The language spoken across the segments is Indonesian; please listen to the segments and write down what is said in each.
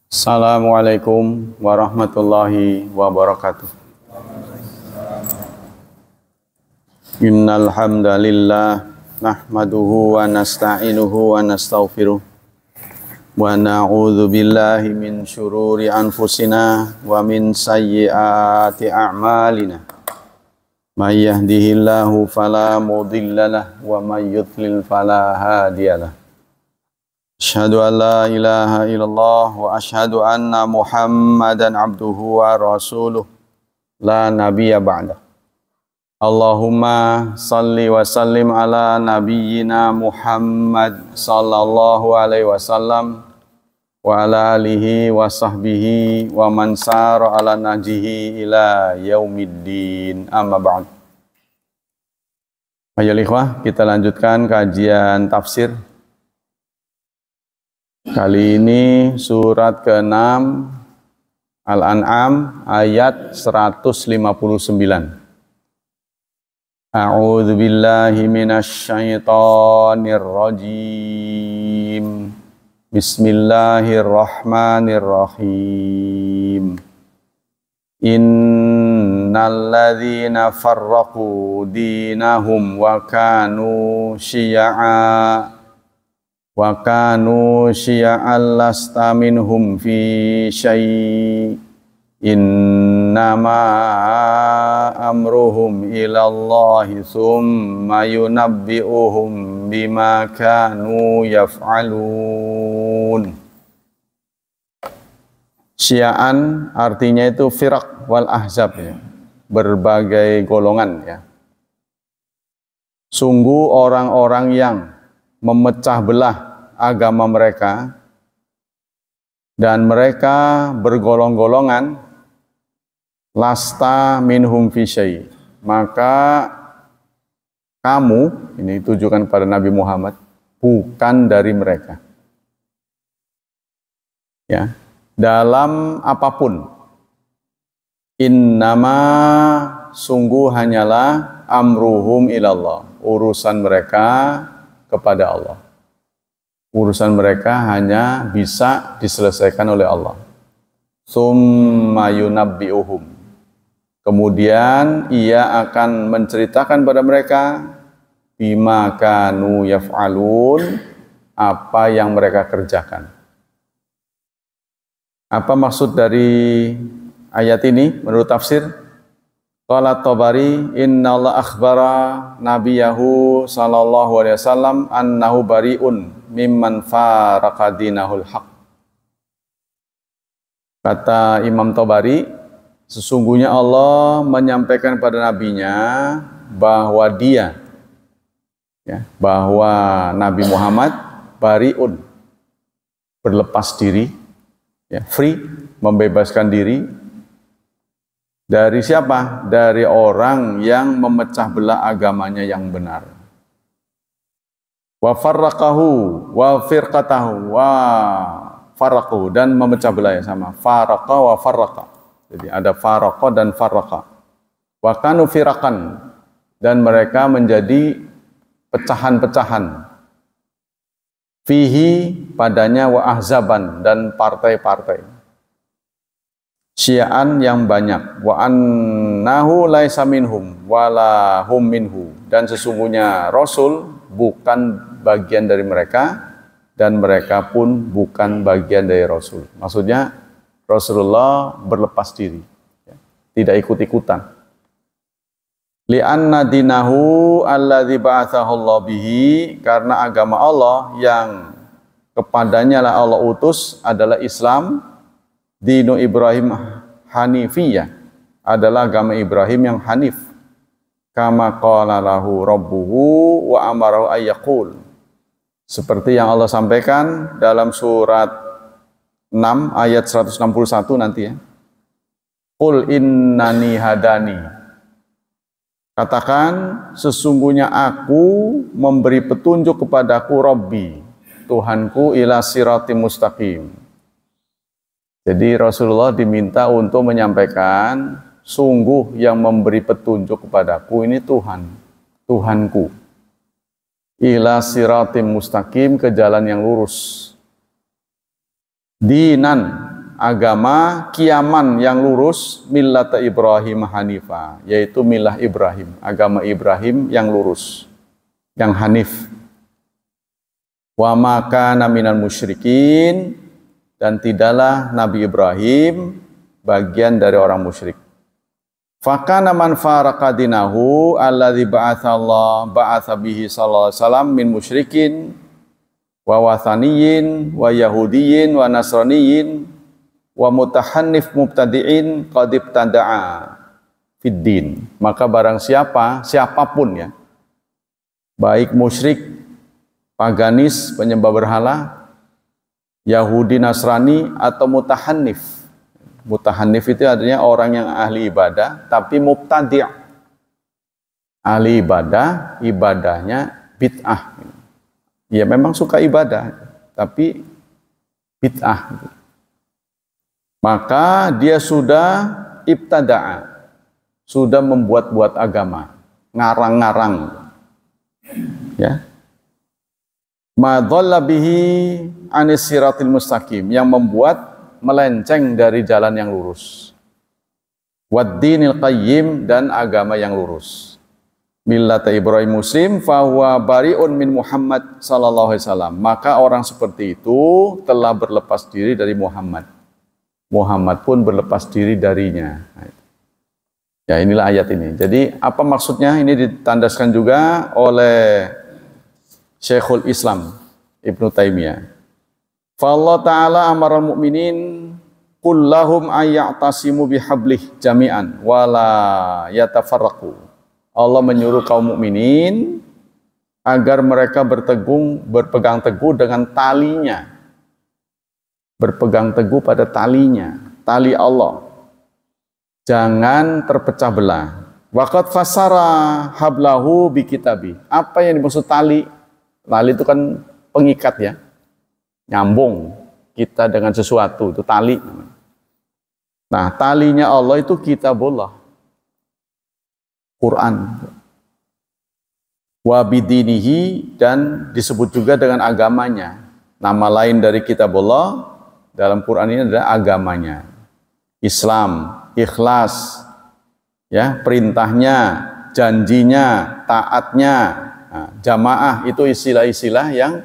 Assalamualaikum warahmatullahi wabarakatuh. Innal hamdalillah nahmaduhu wa nasta'inuhu wa nastaghfiruh wa na'udzu billahi min syururi anfusina wa min sayyiati a'malina. May yahdihillahu fala mudhillalah wa may yudlil fala hadiyalah. Asyhadu an la ilaha illallah wa asyhadu anna Muhammadan abduhu wa rasuluh la nabiyya ba'da. Allahumma salli wa sallim ala nabiyyina Muhammad sallallahu alaihi wasallam wa ala alihi wa sahbihi wa man sara ala nahjihi ila yaumiddin, amma ba'd. Ayo ikhwah, kita lanjutkan kajian tafsir. Kali ini surat ke-6 Al-An'am ayat 159. A'udzu billahi minasy syaithanir rajim. Bismillahirrahmanirrahim. Innal ladzina farraqu dinahum wa kanu syi'a lasta minhum fi syai' innama amruhum ilallahi thumma yunabbi'uhum bima kanu yaf'alun. Syi'an artinya itu firaq wal ahzab, ya, berbagai golongan, ya. Sungguh orang-orang yang memecah belah agama mereka dan mereka bergolong-golongan, lasta minhum fi syai', maka kamu, ini ditujukan pada Nabi Muhammad, bukan dari mereka, ya, dalam apapun. Innama, sungguh hanyalah, amruhum ilallah, urusan mereka kepada Allah. Urusan mereka hanya bisa diselesaikan oleh Allah. Tsumma yunabbi'uhum, kemudian ia akan menceritakan pada mereka bima kanu yaf'alun, apa yang mereka kerjakan. Apa maksud dari ayat ini menurut tafsir? Qala Tabari, innallaha akhbara nabiyahu sallallahu alaihi wasallam annahu bari'un mimman faraqa dinahul haq. Kata Imam Tabari, sesungguhnya Allah menyampaikan pada nabinya bahwa dia, ya, bahwa Nabi Muhammad bari'un, berlepas diri, ya, free, membebaskan diri dari siapa? Dari orang yang memecah belah agamanya yang benar. Wa farraqahu wa firqatahu wa farraqahu, dan memecah belah, ya, sama. Faraqa wa farraqa. Jadi ada faraqa dan farraqa. Wa kanu firaqan, dan mereka menjadi pecahan-pecahan. Fihi, padanya, wa ahzaban, dan partai-partai. Syi'an yang banyak, wa annahu laisa minhum wala hum minhu, dan sesungguhnya Rasul bukan bagian dari mereka dan mereka pun bukan bagian dari Rasul. Maksudnya Rasulullah berlepas diri, ya, tidak ikut-ikutan. Li'anna dinahu alladzi ba'athahu Allah bihi, karena agama Allah yang kepadanya lah Allah utus adalah Islam. Dinu Ibrahim Hanifiyah, adalah agama Ibrahim yang hanif. Kama qala lahu rabbuhu wa amarahu ayyaqul, seperti yang Allah sampaikan dalam surat 6 ayat 161 nanti, ya. Qul innani hadani, katakan sesungguhnya aku memberi petunjuk kepadaku Rabbi, Tuhanku, ila siratim mustaqim. Jadi Rasulullah diminta untuk menyampaikan, sungguh yang memberi petunjuk kepadaku ini Tuhan, Tuhanku. Ila siratim mustaqim, ke jalan yang lurus. Dinan, agama kiaman yang lurus millata Ibrahim hanifa, yaitu milah Ibrahim, agama Ibrahim yang lurus, yang hanif. Wa maka minal musyrikin, dan tidaklah Nabi Ibrahim bagian dari orang musyrik. Fakana man faraka dinahu alladzi ba'atsa bihi sallallahu alaihi wasallam min musyrikin wa wathaniyin wa yahudiyin wa nasraniyin wa mutahannif mubtadi'in qad ibtada'a fid din. Maka barang siapapun ya, baik musyrik, paganis, penyembah berhala, Yahudi, Nasrani, atau mutahannif. Mutahannif itu artinya orang yang ahli ibadah tapi mubtadi'. Ahli ibadah, ibadahnya bid'ah. Ya memang suka ibadah tapi bid'ah. Maka dia sudah ibtada'a, sudah membuat-buat agama, ngarang-ngarang. Ya. Ma dhalla bihi anis siratil mustaqim, yang membuat melenceng dari jalan yang lurus. Waddinil qayyim, dan agama yang lurus. Millata Ibrahim muslim fahuwa bari'un min Muhammad sallallahu alaihi wasallam. Maka orang seperti itu telah berlepas diri dari Muhammad. Muhammad pun berlepas diri darinya. Ya, inilah ayat ini. Jadi apa maksudnya? Ini ditandaskan juga oleh Syekhul Islam Ibnu Taimiyah. Fa Allah Ta'ala amaral mu'minin kullahum ayya'tasimu bihablih jami'an wala yatafarraqu. Allah menyuruh kaum mukminin agar mereka berpegang teguh dengan talinya. Berpegang teguh pada talinya, tali Allah. Jangan terpecah belah. Waqad fasara hablahu bi kitabi. Apa yang dimaksud tali? Tali itu kan pengikat ya. Nyambung kita dengan sesuatu, itu tali. Nah, talinya Allah itu kitabullah, Quran. Wa bidinihi, dan disebut juga dengan agamanya. Nama lain dari kitabullah dalam Quran ini adalah agamanya. Islam, ikhlas, ya, perintahnya, janjinya, taatnya, nah, jamaah, itu istilah-istilah yang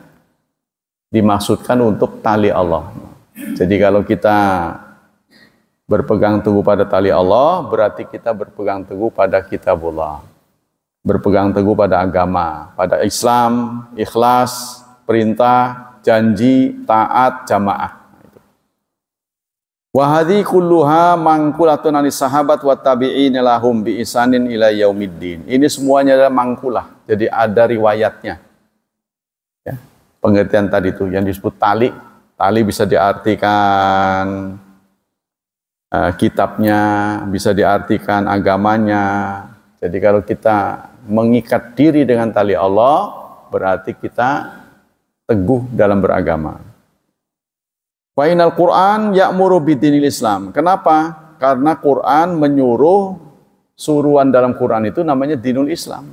dimaksudkan untuk tali Allah. Jadi kalau kita berpegang teguh pada tali Allah, berarti kita berpegang teguh pada kitabullah. Berpegang teguh pada agama, pada Islam, ikhlas, perintah, janji, taat, jamaah. Wa hadhi kulluha mangkulatun anis sahabat wa tabi'in lahum bi isanin ila yaumiddin. Ini semuanya adalah mangkulah. Jadi ada riwayatnya. Ya. Pengertian tadi itu yang disebut tali. Tali bisa diartikan kitabnya, bisa diartikan agamanya. Jadi kalau kita mengikat diri dengan tali Allah, berarti kita teguh dalam beragama. Wa inal Qur'an ya'muru bidinil Islam. Kenapa? Karena Quran menyuruh, suruhan dalam Quran itu namanya dinul Islam.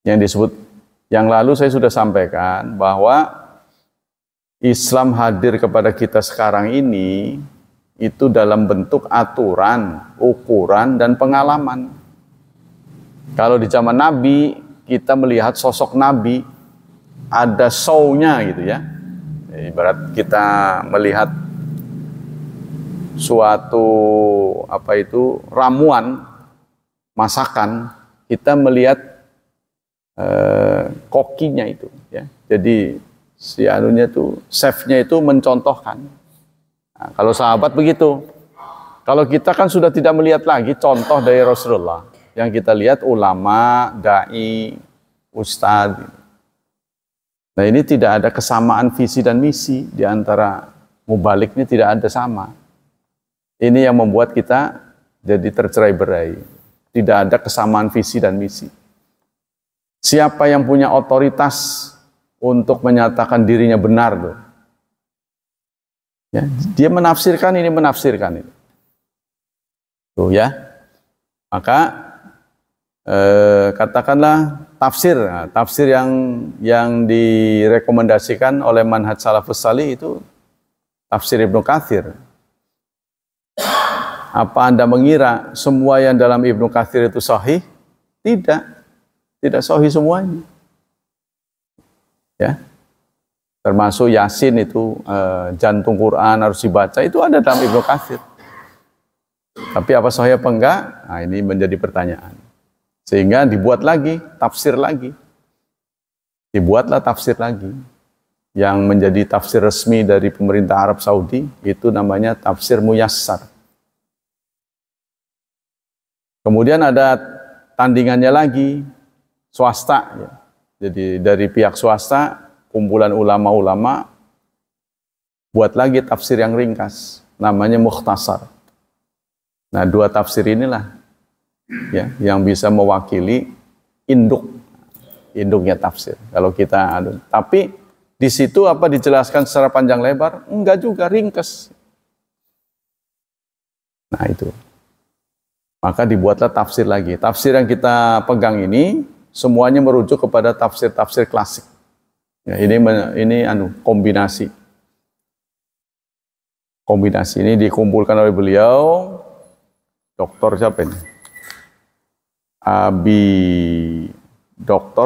Yang disebut, yang lalu saya sudah sampaikan bahwa Islam hadir kepada kita sekarang ini itu dalam bentuk aturan, ukuran, dan pengalaman. Kalau di zaman Nabi, kita melihat sosok Nabi, ada show-nya gitu ya. Ibarat kita melihat suatu ramuan, masakan, kita melihat kokinya itu ya. Jadi si anunya tuh, chefnya itu mencontohkan. Nah, kalau sahabat begitu. Kalau kita kan sudah tidak melihat lagi contoh dari Rasulullah. Yang kita lihat ulama, dai, ustadz. Nah, ini tidak ada kesamaan visi dan misi di antara mubalik, ini tidak ada sama. Ini yang membuat kita jadi tercerai-berai. Tidak ada kesamaan visi dan misi. Siapa yang punya otoritas untuk menyatakan dirinya benar tuh? Ya, dia menafsirkan ini, menafsirkan itu. Tuh ya. Maka katakanlah tafsir, nah, tafsir yang direkomendasikan oleh manhaj salafus salih itu tafsir Ibnu Katsir. Apa Anda mengira semua yang dalam Ibnu Katsir itu sahih? Tidak. Tidak sahih semuanya. Ya. Termasuk Yasin itu jantung Quran harus dibaca, itu ada dalam Ibnu Katsir. Tapi apa sahih apa enggak? Nah, ini menjadi pertanyaan. Sehingga dibuat lagi, tafsir lagi. Dibuatlah tafsir lagi. Yang menjadi tafsir resmi dari pemerintah Arab Saudi, itu namanya tafsir Muyassar. Kemudian ada tandingannya lagi, swasta. Ya. Jadi dari pihak swasta, kumpulan ulama-ulama, buat lagi tafsir yang ringkas, namanya Mukhtasar. Nah, dua tafsir inilah ya, yang bisa mewakili induknya tafsir. Kalau kita tapi di situ apa dijelaskan secara panjang lebar? Enggak juga, ringkas. Nah, itu. Maka dibuatlah tafsir lagi. Tafsir yang kita pegang ini semuanya merujuk kepada tafsir-tafsir klasik. Ya, ini kombinasi. Kombinasi ini dikumpulkan oleh beliau, Doktor siapa ini?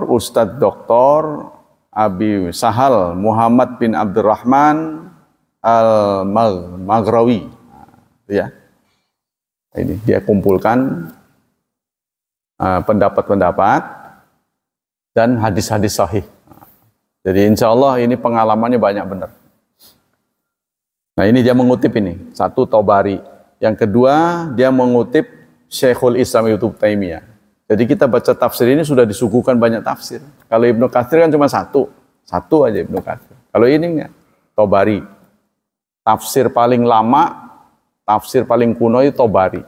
Ustadz Doktor Abi Sahal Muhammad bin Abdurrahman Al-Maghrawi. Ya. Ini dia kumpulkan pendapat-pendapat dan hadis-hadis sahih. Jadi insya Allah ini pengalamannya banyak benar. Nah, ini dia mengutip ini. Satu, Tabari. Yang kedua, dia mengutip Syekhul Islam Ibnu Taimiyah. Jadi kita baca tafsir ini sudah disuguhkan banyak tafsir. Kalau Ibnu Katsir kan cuma satu aja Ibnu Katsir. Kalau ini enggak, Tabari. Tafsir paling lama, tafsir paling kuno itu Tabari.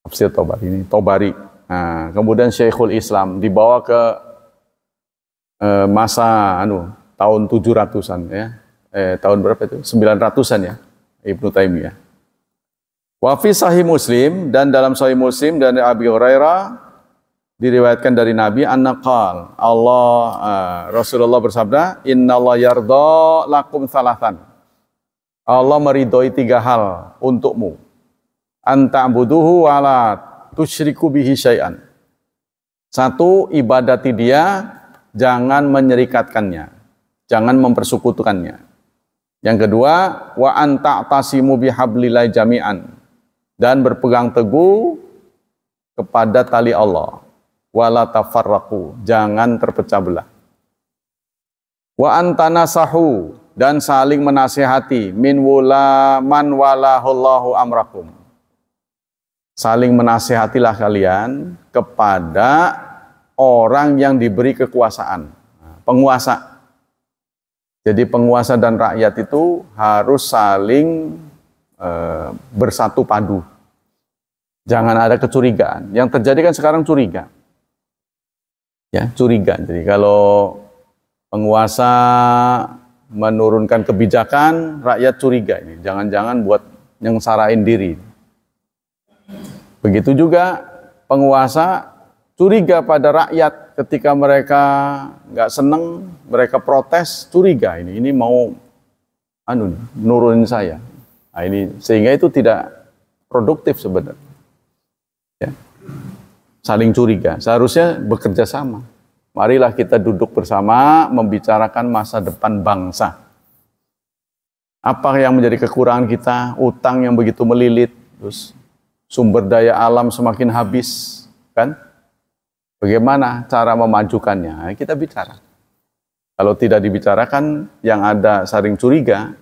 Tafsir Tabari ini, Tabari. Nah, kemudian Syekhul Islam dibawa ke masa tahun 700-an ya. Tahun berapa itu? 900-an ya. Ibnu Taimiyah. Wa fi Sahih Muslim, dan dalam Sahih Muslim dari Abi Hurairah diriwayatkan dari Nabi annaqal Rasulullah bersabda, innallaha yardha lakum salatan. Allah meridhoi 3 hal untukmu. Anta'buduhu wa la tusyriku bihi syai'an. 1, ibadati dia, jangan menyerikatkannya, jangan mempersekutukannya. Yang kedua, wa anta'tasimu bihablillahi jami'an, dan berpegang teguh kepada tali Allah. Wala tafarraqu, jangan terpecah belah. Wa antanasahu, dan saling menasihati, man walahullahu amrakum. Saling menasihatilah kalian kepada orang yang diberi kekuasaan, penguasa. Jadi penguasa dan rakyat itu harus saling bersatu padu. Jangan ada kecurigaan. Yang terjadi kan sekarang curiga. Ya, curiga. Jadi kalau penguasa menurunkan kebijakan, rakyat curiga ini. Jangan-jangan buat nyengsarain diri. Begitu juga penguasa curiga pada rakyat ketika mereka nggak seneng, mereka protes, curiga ini mau nurunin saya. Nah, ini sehingga itu tidak produktif sebenarnya. Ya. Saling curiga, seharusnya bekerja sama. Marilah kita duduk bersama membicarakan masa depan bangsa. Apa yang menjadi kekurangan kita? Utang yang begitu melilit, terus sumber daya alam semakin habis, kan? Bagaimana cara memajukannya? Nah, kita bicara. Kalau tidak dibicarakan, yang ada saling curiga,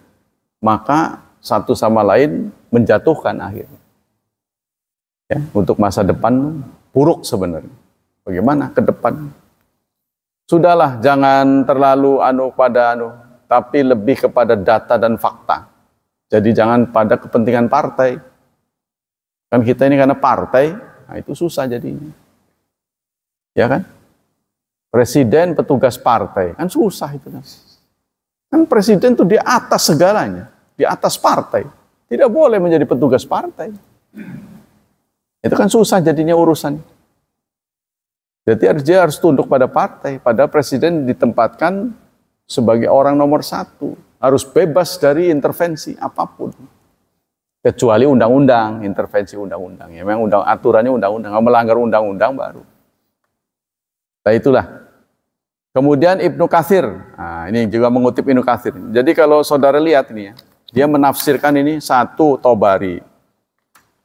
maka satu sama lain menjatuhkan akhirnya. Ya, untuk masa depan buruk sebenarnya. Bagaimana ke depan? Sudahlah, jangan terlalu tapi lebih kepada data dan fakta. Jadi jangan pada kepentingan partai. Kan kita ini karena partai, nah itu susah jadinya. Ya kan? Presiden petugas partai, kan susah itu. Kan presiden itu di atas segalanya, di atas partai. Tidak boleh menjadi petugas partai. Itu kan susah jadinya urusan. Jadi dia harus tunduk pada partai. Padahal presiden ditempatkan sebagai orang nomor 1. Harus bebas dari intervensi apapun. Kecuali undang-undang, intervensi undang-undang. Ya, memang aturannya undang-undang. Kalau melanggar undang-undang baru. Nah itulah. Kemudian Ibnu Katsir. Nah, ini juga mengutip Ibnu Katsir. Jadi kalau saudara lihat ini ya, dia menafsirkan ini satu Tobari,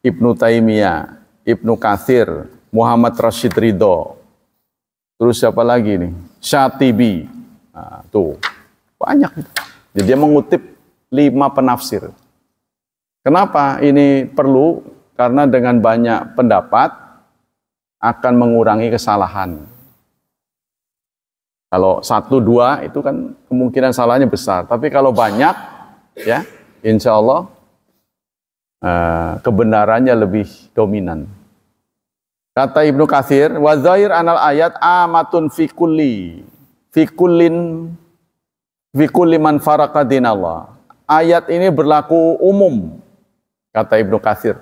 Ibnu Taimiyah, Ibnu Katsir, Muhammad Rashid Ridho. Terus siapa lagi nih? Syatibi. Nah, tuh. Banyak. Jadi dia mengutip 5 penafsir. Kenapa ini perlu? Karena dengan banyak pendapat akan mengurangi kesalahan. Kalau 1, 2 itu kan kemungkinan salahnya besar. Tapi kalau banyak, ya, insya Allah kebenarannya lebih dominan. Kata Ibnu Katsir, wa zahir anal ayat amatun fi kulli man faraka dinallah. Ayat ini berlaku umum. Kata Ibnu Katsir,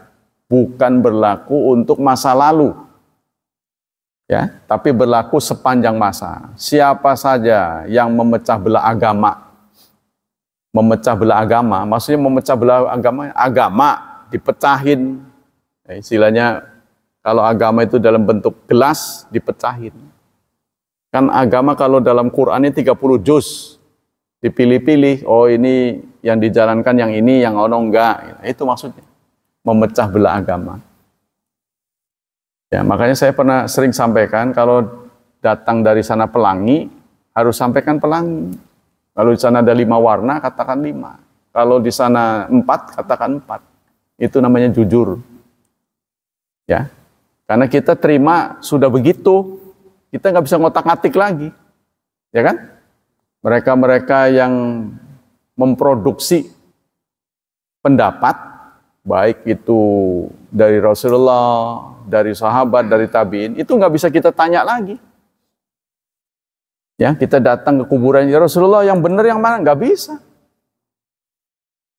bukan berlaku untuk masa lalu, ya, tapi berlaku sepanjang masa. Siapa saja yang memecah belah agama, maksudnya memecah belah agama dipecahin. Istilahnya kalau agama itu dalam bentuk gelas dipecahin. Kan agama kalau dalam Quran ini 30 juz. Dipilih-pilih, oh ini yang dijalankan yang ini, yang ono enggak. Itu maksudnya, memecah belah agama. Ya, makanya saya pernah sering sampaikan, kalau datang dari sana pelangi, harus sampaikan pelangi. Kalau di sana ada 5 warna, katakan 5. Kalau di sana 4, katakan 4. Itu namanya jujur. Ya, karena kita terima sudah begitu, kita nggak bisa ngotak-ngatik lagi. Ya kan? Mereka-mereka yang memproduksi pendapat, baik itu dari Rasulullah, dari sahabat, dari tabi'in, itu nggak bisa kita tanya lagi. Ya, kita datang ke kuburan ya Rasulullah, yang benar yang mana? Nggak bisa.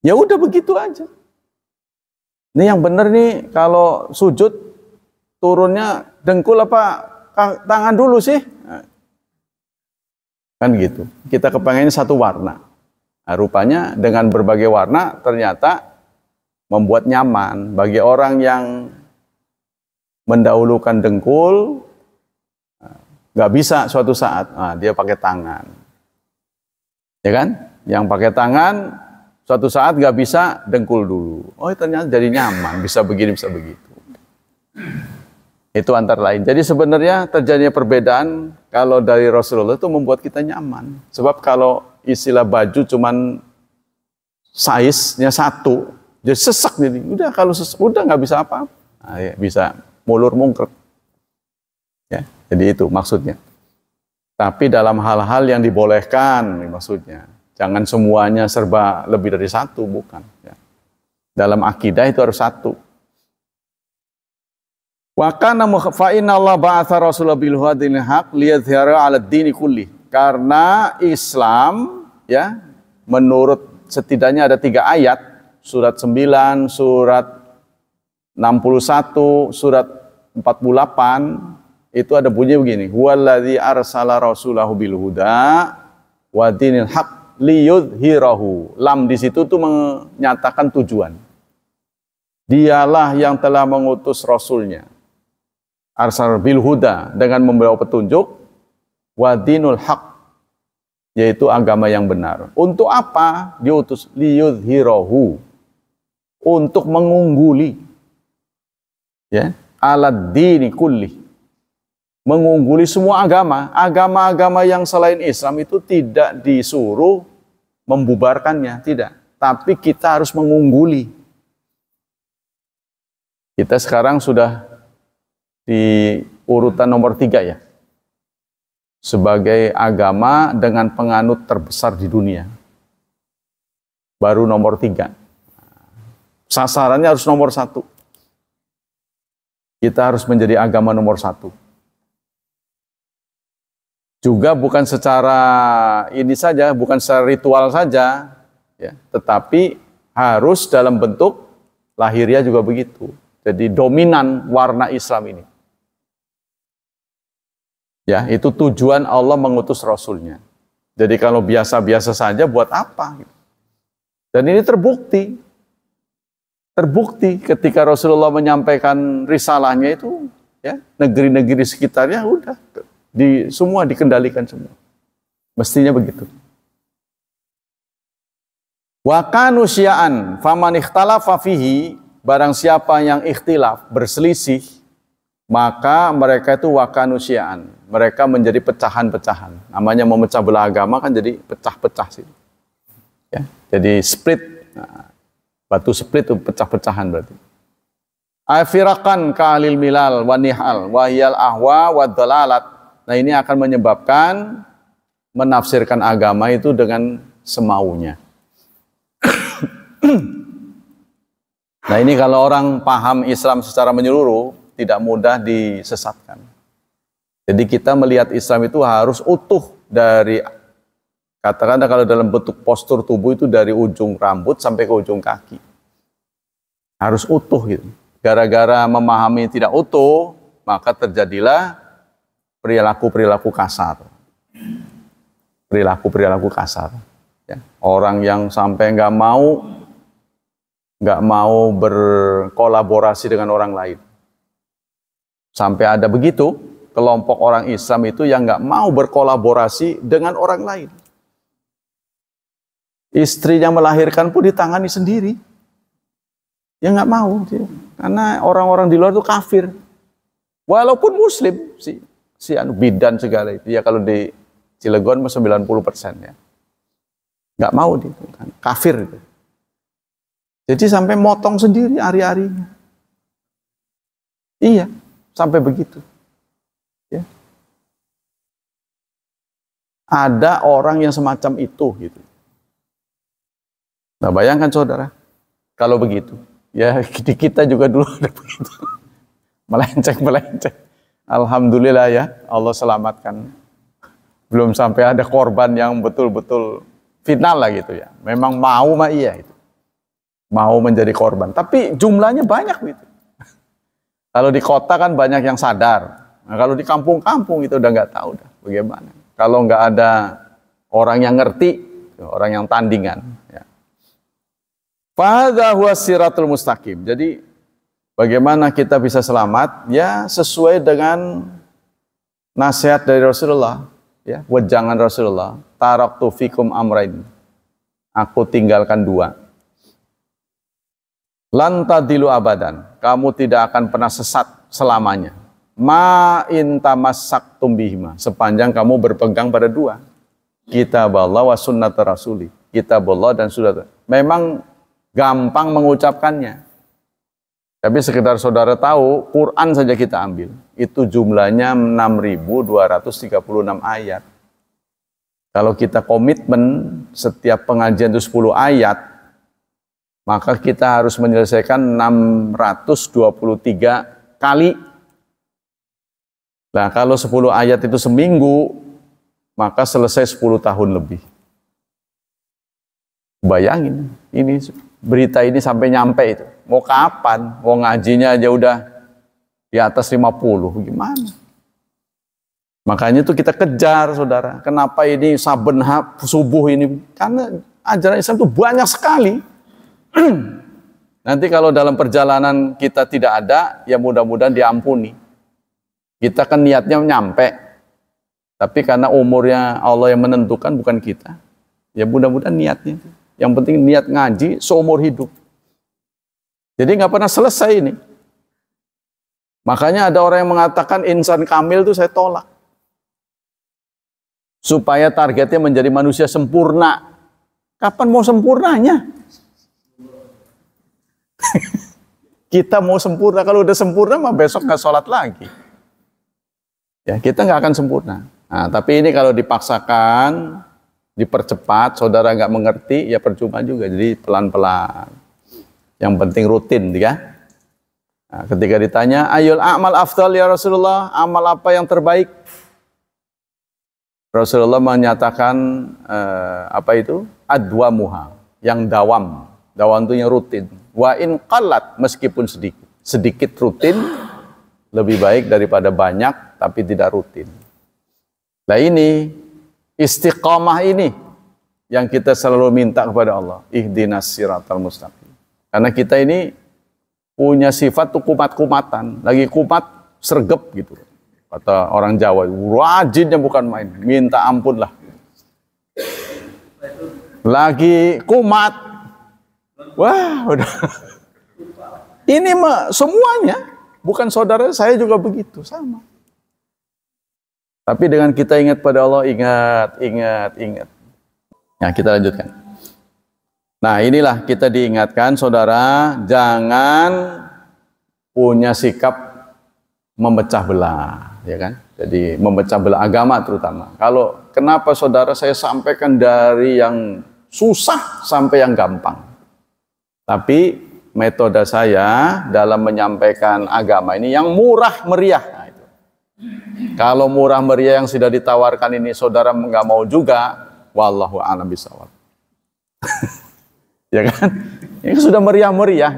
Ya udah begitu aja. Ini yang benar nih, kalau sujud turunnya dengkul apa tangan dulu sih? Kan gitu. Kita kepengen satu warna. Nah, rupanya dengan berbagai warna ternyata membuat nyaman bagi orang yang mendahulukan dengkul, nggak bisa suatu saat. Nah, dia pakai tangan. Ya kan? Yang pakai tangan suatu saat nggak bisa dengkul dulu. Oh, ternyata jadi nyaman, bisa begini, bisa begitu. Itu antara lain. Jadi sebenarnya terjadinya perbedaan kalau dari Rasulullah itu membuat kita nyaman. Sebab kalau istilah baju cuman size-nya 1, jadi sesak jadi. Udah kalau sesak, udah nggak bisa apa-apa. Nah, ya, bisa mulur mungkrek. Ya, jadi itu maksudnya. Tapi dalam hal-hal yang dibolehkan maksudnya. Jangan semuanya serba lebih dari 1, bukan. Ya. Dalam akidah itu harus 1. Wa kana fa inna Allah ba'atha rasulahu bil hudinil haq liyadhhira 'ala ad-dini kulli. Karena Islam ya, menurut setidaknya ada 3 ayat, surat 9, surat 61, surat 48, itu ada bunyi begini, huwallazi arsala rasulahu bil huda wa dinil haq liyudhhirahu. Lam di situ tuh menyatakan tujuan. Dialah yang telah mengutus rasulnya. Arsal bil huda, dengan membawa petunjuk, wa dinul haq, yaitu agama yang benar. Untuk apa diutus? Liyudhhirahu, untuk mengungguli, ya, alad dini kulli, mengungguli semua agama. Agama-agama yang selain Islam itu tidak disuruh membubarkannya, tidak. Tapi kita harus mengungguli. Kita sekarang sudah di urutan nomor 3 ya, sebagai agama dengan penganut terbesar di dunia. Baru nomor 3. Sasarannya harus nomor 1. Kita harus menjadi agama nomor 1. Juga bukan secara ini saja, bukan secara ritual saja, ya, tetapi harus dalam bentuk lahiriah juga begitu. Jadi dominan warna Islam ini. Ya, itu tujuan Allah mengutus Rasulnya. Jadi kalau biasa-biasa saja buat apa? Dan ini terbukti. terbukti ketika Rasulullah menyampaikan risalahnya itu, ya, negeri-negeri sekitarnya udah semua dikendalikan semua. Mestinya begitu. Wa kanu syi'an faman ikhtalafa fihi, barang siapa yang ikhtilaf, berselisih, maka mereka itu wa kanu syi'an, mereka menjadi pecahan-pecahan. Namanya memecah belah agama kan jadi pecah-pecah sih. Ya, jadi split. Nah, batu split itu pecah-pecahan berarti. Afirakan ka'alil milal wa nihal wa hiyal ahwa wa dalalat. Nah, ini akan menyebabkan menafsirkan agama itu dengan semaunya. Nah, ini kalau orang paham Islam secara menyeluruh, tidak mudah disesatkan. Jadi kita melihat Islam itu harus utuh dari, katakanlah kalau dalam bentuk postur tubuh itu dari ujung rambut sampai ke ujung kaki. Harus utuh gitu. Gara-gara memahami tidak utuh, maka terjadilah perilaku-perilaku kasar. Perilaku-perilaku kasar. Ya. Orang yang sampai nggak mau berkolaborasi dengan orang lain. Sampai ada begitu, kelompok orang Islam itu yang nggak mau berkolaborasi dengan orang lain. Istrinya melahirkan pun ditangani sendiri. Ya nggak mau, karena orang-orang di luar itu kafir. Walaupun Muslim, si bidan segala itu. Ya kalau di Cilegon 90% ya. Nggak mau dia, kan kafir itu. Jadi sampai motong sendiri hari-harinya. Iya, sampai begitu. Ya. Ada orang yang semacam itu gitu. Nah, bayangkan saudara, kalau begitu. Ya, di kita juga dulu ada begitu. Melenceng. Alhamdulillah ya, Allah selamatkan. Belum sampai ada korban yang betul-betul final lah gitu ya. Memang mau mah iya itu. Mau menjadi korban. Tapi jumlahnya banyak gitu. Kalau di kota kan banyak yang sadar. Nah, kalau di kampung-kampung itu udah nggak tahu dah bagaimana. Kalau nggak ada orang yang ngerti, orang yang tandingan. Ya. Fahadha huwa siratul mustaqim. Jadi bagaimana kita bisa selamat? Ya sesuai dengan nasihat dari Rasulullah. Ya, wejangan Rasulullah. Taraktu fikum amrain. Aku tinggalkan dua. Lan tadilu abadan. Kamu tidak akan pernah sesat selamanya. Ma in tamassaktum bihima. Sepanjang kamu berpegang pada dua. Kitab Allah wa sunnat rasuli. Kitab Allah dan sunnat. Memang gampang mengucapkannya. Tapi sekedar saudara tahu, Quran saja kita ambil. Itu jumlahnya 6.236 ayat. Kalau kita komitmen setiap pengajian itu 10 ayat, maka kita harus menyelesaikan 623 kali. Nah, kalau 10 ayat itu seminggu, maka selesai 10 tahun lebih. Bayangin, ini berita ini sampai nyampe itu. Mau kapan? Mau ngajinya aja udah di atas 50. Gimana? Makanya itu kita kejar, saudara. Kenapa ini saben subuh ini? Karena ajaran Islam itu banyak sekali. Nanti kalau dalam perjalanan kita tidak ada, ya mudah-mudahan diampuni. Kita kan niatnya nyampe. Tapi karena umurnya Allah yang menentukan, bukan kita. Ya mudah-mudahan niatnya. Yang penting niat ngaji seumur hidup. Jadi nggak pernah selesai ini. Makanya ada orang yang mengatakan insan kamil itu saya tolak. Supaya targetnya menjadi manusia sempurna. Kapan mau sempurnanya? Kita mau sempurna. Kalau udah sempurna mah besok nggak sholat lagi. Ya kita nggak akan sempurna. Nah, tapi ini kalau dipaksakan, dipercepat, saudara nggak mengerti, ya percuma juga. Jadi pelan-pelan. Yang penting rutin, ya. Nah, ketika ditanya, ayul a'mal afdal ya Rasulullah, amal apa yang terbaik? Rasulullah menyatakan apa itu? Adwamuha, yang dawam. Dawam itu yang rutin. Wa in qallat, meskipun sedikit. Sedikit rutin lebih baik daripada banyak tapi tidak rutin. Nah ini istiqamah ini yang kita selalu minta kepada Allah. Ihdinas siratal mustaqim. Karena kita ini punya sifat tuh kumat-kumatan. Lagi kumat, sregep gitu. Kata orang Jawa, rajinnya bukan main. Minta ampun lah. Lagi kumat. Wah, udah. Ini mah semuanya. Bukan saudara, saya juga begitu. Sama. Tapi dengan kita ingat pada Allah, ingat. Nah, kita lanjutkan. Nah, inilah kita diingatkan, saudara, jangan punya sikap memecah belah, ya kan? Jadi memecah belah agama terutama. Kalau kenapa saudara saya sampaikan dari yang susah sampai yang gampang. Tapi metode saya dalam menyampaikan agama ini yang murah meriah. Nah, itu. Kalau murah meriah yang sudah ditawarkan ini saudara nggak mau juga, wallahu a'lam bishawab. Ya kan? Ini sudah meriah-meriah,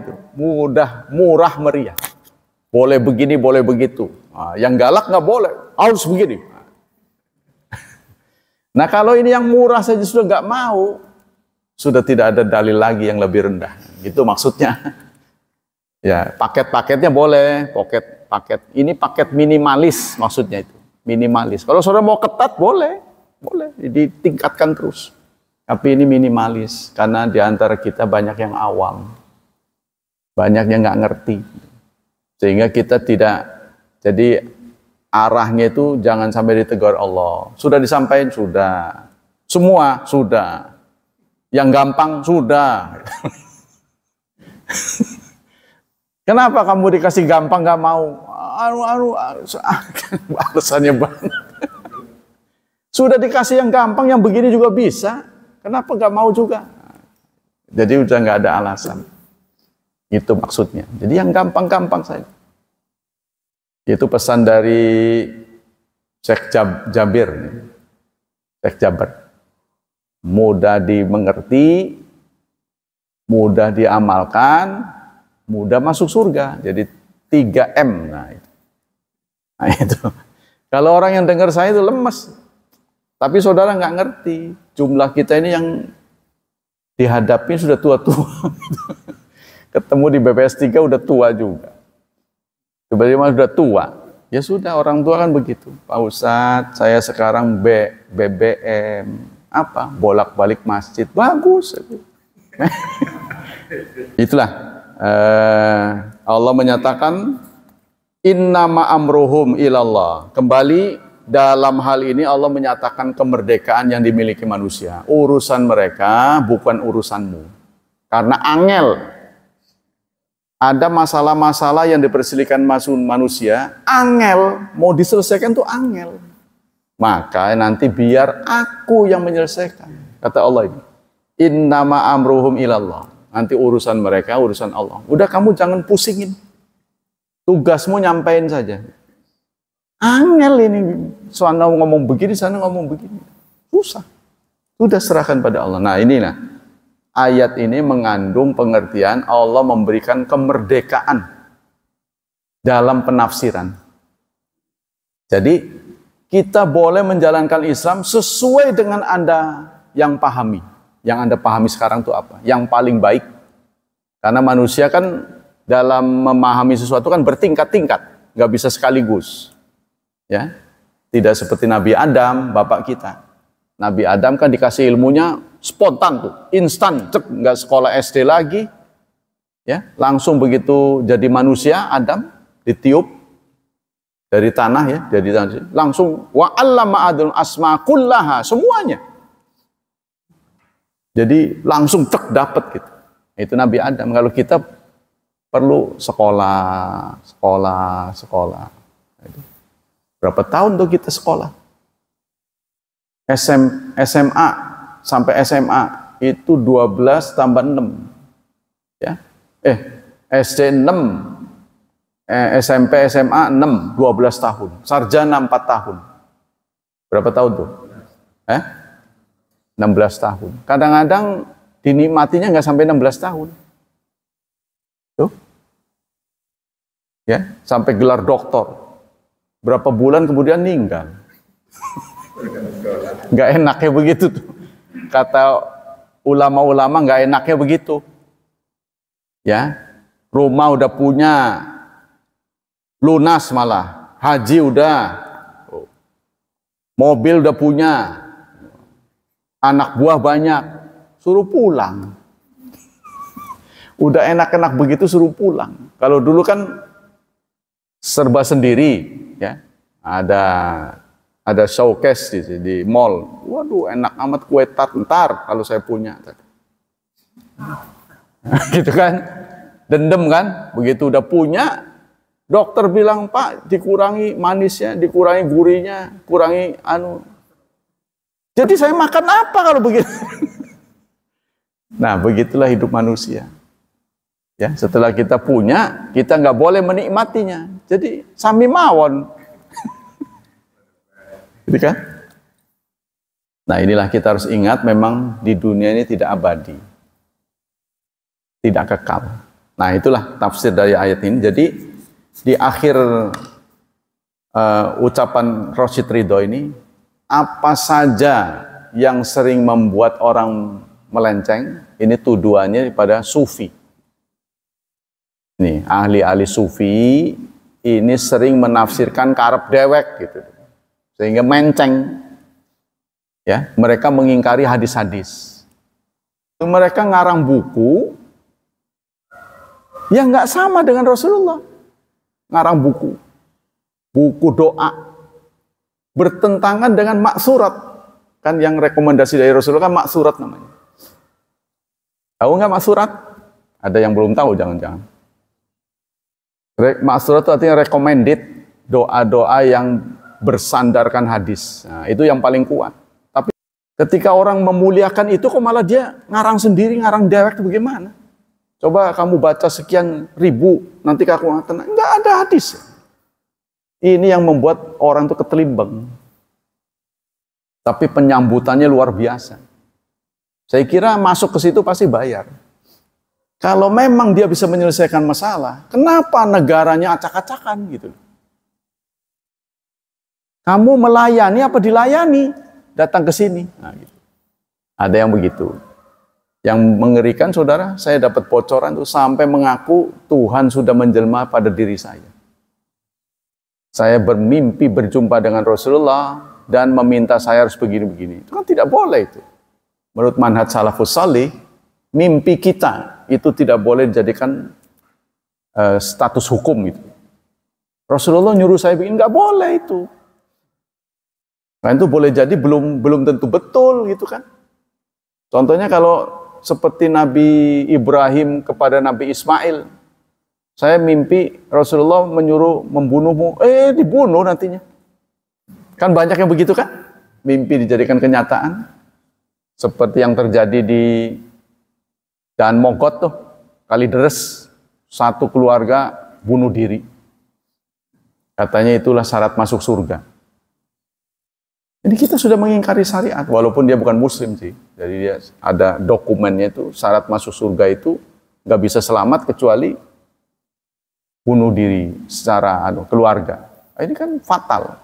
murah meriah. Boleh begini, boleh begitu. Nah, yang galak nggak boleh, harus begini. Nah, kalau ini yang murah saja sudah nggak mau, sudah tidak ada dalil lagi yang lebih rendah. Gitu maksudnya. Ya, paket-paketnya boleh, paket. Ini paket minimalis maksudnya itu. Minimalis. Kalau saudara mau ketat boleh ditingkatkan terus. Tapi ini minimalis karena di antara kita banyak yang awam. Banyak yang nggak ngerti. Sehingga kita tidak, jadi arahnya itu jangan sampai ditegur Allah. Sudah disampaikan? Sudah. Semua? Sudah. Yang gampang? Sudah. Kenapa kamu dikasih gampang nggak mau? Alasannya banyak. Sudah dikasih yang gampang, yang begini juga bisa. Kenapa nggak mau juga? Jadi udah nggak ada alasan. Itu maksudnya. Jadi yang gampang-gampang saja. Itu pesan dari Syekh Jabir. Syekh Jabir. Mudah dimengerti, mudah diamalkan, mudah masuk surga. Jadi 3M. Nah itu. Kalau orang yang dengar saya itu lemes. Tapi saudara nggak ngerti. Jumlah kita ini yang dihadapi sudah tua-tua. Ketemu di BPS 3 udah tua juga. Tiba-tiba sudah tua. Ya sudah, orang tua kan begitu. Pak Ustadz, saya sekarang BBM. Apa? Bolak-balik masjid. Bagus. Itulah. Allah menyatakan, innama amruhum ilallah. Kembali dalam hal ini Allah menyatakan kemerdekaan yang dimiliki manusia. Urusan mereka bukan urusanmu. Karena angel. Ada masalah-masalah yang dipersilihkan manusia, angel, mau diselesaikan tuh angel. Maka nanti biar aku yang menyelesaikan. Kata Allah ini, innama amruhum ilallah. Nanti urusan mereka, urusan Allah. Udah kamu jangan pusingin. Tugasmu nyampein saja. Angel ini, sana ngomong begini, sana ngomong begini. Susah. Sudah serahkan pada Allah. Nah inilah. Ayat ini mengandung pengertian Allah memberikan kemerdekaan dalam penafsiran. Jadi kita boleh menjalankan Islam sesuai dengan Anda yang pahami. Yang Anda pahami sekarang itu apa? Yang paling baik. Karena manusia kan dalam memahami sesuatu kan bertingkat-tingkat, nggak bisa sekaligus. Ya, tidak seperti Nabi Adam, bapak kita. Nabi Adam kan dikasih ilmunya spontan tuh, instan, cek, nggak sekolah SD lagi, ya, langsung begitu jadi manusia Adam ditiup dari tanah ya, jadi langsung wa 'allama Adam asma kullaha, semuanya. Jadi langsung cek dapat gitu. Itu Nabi Adam. Kalau kita perlu sekolah. Berapa tahun tuh kita sekolah? SMA sampai SMA itu 12 tambah 6. Ya. SD 6. SMP SMA 6, 12 tahun. Sarjana 4 tahun. Berapa tahun tuh? 16 tahun. Kadang-kadang dinikmatinya nggak sampai 16 tahun. Tuh. Ya, sampai gelar doktor. Berapa bulan kemudian meninggal. Nggak enaknya begitu tuh. Kata ulama-ulama nggak enaknya begitu. Ya. rumah udah punya, lunas malah, haji udah, mobil udah punya, anak buah banyak, suruh pulang. Udah enak-enak begitu suruh pulang. Kalau dulu kan serba sendiri, ya. Ada showcase di mall. Waduh, enak amat kue tart ntar kalau saya punya. Gitu kan? Dendam kan? Begitu udah punya, dokter bilang, "Pak, dikurangi manisnya, dikurangi gurihnya, kurangi anu." Jadi saya makan apa kalau begitu? Nah, begitulah hidup manusia. Ya, setelah kita punya, kita nggak boleh menikmatinya. Jadi sami mawon. Gitu kan? Nah, inilah kita harus ingat memang di dunia ini tidak abadi. Tidak kekal. Nah, itulah tafsir dari ayat ini. Jadi di akhir ucapan Rasyid Ridho ini, apa saja yang sering membuat orang melenceng, ini tuduhannya pada sufi. Nih, ahli-ahli sufi ini sering menafsirkan karep dewek gitu. Sehingga menceng. Ya, mereka mengingkari hadis-hadis. Mereka ngarang buku yang nggak sama dengan Rasulullah. Ngarang buku doa bertentangan dengan maksurat. Kan yang rekomendasi dari Rasulullah kan maksurat namanya. Tahu nggak maksurat? Ada yang belum tahu, jangan-jangan. Maksurat itu artinya recommended, doa-doa yang bersandarkan hadis. Nah, itu yang paling kuat. Tapi ketika orang memuliakan itu, kok malah dia ngarang sendiri, ngarang dewek itu bagaimana? Coba kamu baca sekian ribu, nanti kamu tenang. Nggak ada hadis. Ini yang membuat orang itu ketelimbang. Tapi penyambutannya luar biasa. Saya kira masuk ke situ pasti bayar. Kalau memang dia bisa menyelesaikan masalah, kenapa negaranya acak-acakan gitu? Kamu melayani apa dilayani? Datang ke sini. Nah, gitu. Ada yang begitu. Yang mengerikan, saudara, saya dapat bocoran tuh sampai mengaku Tuhan sudah menjelma pada diri saya. Saya bermimpi berjumpa dengan Rasulullah dan meminta saya harus begini-begini. Itu kan tidak boleh itu. Menurut manhaj salafus salih, mimpi kita itu tidak boleh dijadikan status hukum gitu. Rasulullah nyuruh saya bikin, nggak boleh itu. Nah, itu boleh jadi belum tentu betul gitu kan. Contohnya kalau seperti Nabi Ibrahim kepada Nabi Ismail, saya mimpi Rasulullah menyuruh membunuhmu, dibunuh nantinya. Kan banyak yang begitu kan? Mimpi dijadikan kenyataan. Seperti yang terjadi di Dan Mogot tuh, Kalideres, satu keluarga bunuh diri. Katanya itulah syarat masuk surga. Jadi kita sudah mengingkari syariat, walaupun dia bukan muslim sih. Jadi dia ada dokumennya itu, syarat masuk surga itu nggak bisa selamat kecuali bunuh diri secara keluarga. Ini kan fatal.